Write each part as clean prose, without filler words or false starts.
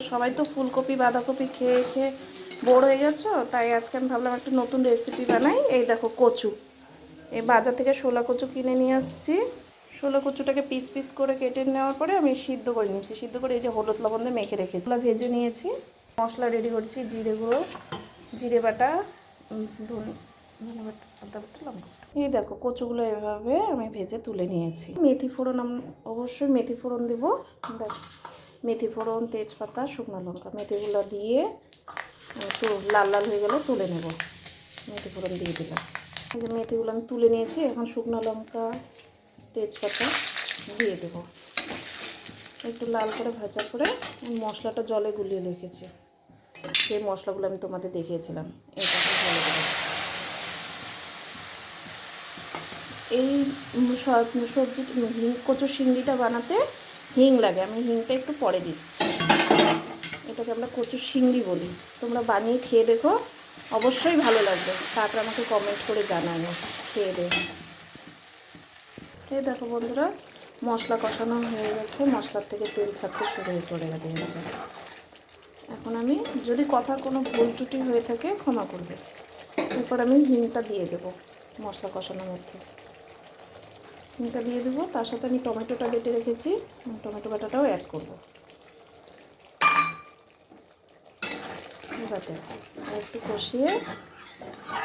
সবাই তো ফুলকপি বাঁধাকপি খেয়ে খেয়ে বোর হয়ে গেছো, তাই আজকে আমি ভাবলাম একটা নতুন রেসিপি বানাই। এই দেখো কচু, এই বাজার থেকে শোলা কচু কিনে নিয়ে আসছি। শোলা কচুটাকে পিস পিস করে কেটে নেওয়ার পরে আমি সিদ্ধ করে নিয়েছি। সিদ্ধ করে এই যে হলুদ লবণ দিয়ে মেখে রেখেছি, ভেজে নিয়েছি। মশলা রেডি করছি, জিরে গুঁড়ো, জিরে বাটা, ধনে বাটা, আদা বাটা, লঙ্কা। এই দেখো কচুগুলো এভাবে আমি ভেজে তুলে নিয়েছি। মেথি ফোড়ন, অবশ্যই মেথি ফোড়ন দেবো। দেখো মেথি ফোড়ন, তেজপাতা, শুকনো লঙ্কা, মেথিগুলো দিয়ে একটু লাল লাল হয়ে গেলে তুলে নেব। মেথি ফোড়ন দিয়ে দিলাম। এই যে মেথিগুলো আমি তুলে নিয়েছি। এখন শুকনো লঙ্কা, তেজপাতা দিয়ে দেবো। একটু লাল করে ভাজা করে মশলাটা জলে গুলিয়ে রেখেছি। সেই মশলাগুলো আমি তোমাদের দেখিয়েছিলাম। এটাকে ভালো করে এই সবজি কচু শিংড়িটা বানাতে হিং লাগে। আমি হিংটা একটু পরে দিচ্ছি। এটাকে আমরা কচু শিংড়ি বলি। তোমরা বানিয়ে খেয়ে দেখো, অবশ্যই ভালো লাগবে। তারপর আমাকে কমেন্ট করে জানাবে খেয়ে দেখো। এই দেখো বন্ধুরা, মশলা কষানো হয়ে গেছে, মশলার থেকে তেল ছাড়তে শুরু করে দিয়েছে। এখন আমি যদি কথার কোনো ভুল ত্রুটি হয়ে থাকে ক্ষমা করবে। এরপর আমি হিংটা দিয়ে দেবো মশলা কষানোর মধ্যে। হিংটা দিয়ে দেবো, তার সাথে আমি টমেটোটা বেটে রেখেছি, টমেটো বাটাটাও অ্যাড করবো। যাতে একটু কষিয়ে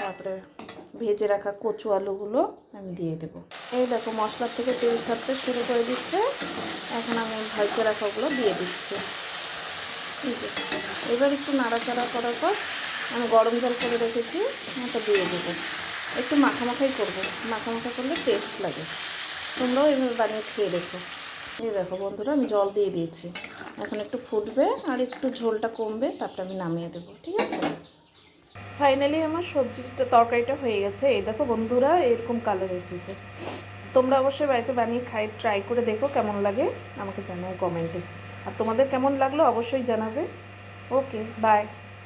তারপরে ভেজে রাখা কচু আলুগুলো আমি দিয়ে দেবো। এই দেখো মশলার থেকে তেল ছাড়তে শুরু করে দিচ্ছে। এখন আমি ভেজে রাখাগুলো দিয়ে দিচ্ছি। এই যে এবার একটু নাড়াচাড়া করার পর আমি গরম জল করে রেখেছি, ওটা দিয়ে দেবো। একটু মাখামাখাই করবো, মাখামাখা করলে টেস্ট লাগে। তোমরাও এভাবে বানিয়ে খেয়ে দেখো। এই দেখো বন্ধুরা, আমি জল দিয়ে দিয়েছি। এখন একটু ফুটবে আর একটু ঝোলটা কমবে, তারপরে আমি নামিয়ে দেবো। ঠিক আছে, ফাইনালি আমার সবজিটা তরকারিটা হয়ে গেছে। এই দেখো বন্ধুরা, এরকম কালার এসেছে। তোমরা অবশ্যই বাড়িতে বানিয়ে ট্রাই করে দেখো কেমন লাগে, আমাকে জানাও কমেন্টে। আর তোমাদের কেমন লাগলো অবশ্যই জানাবে। ওকে, বাই।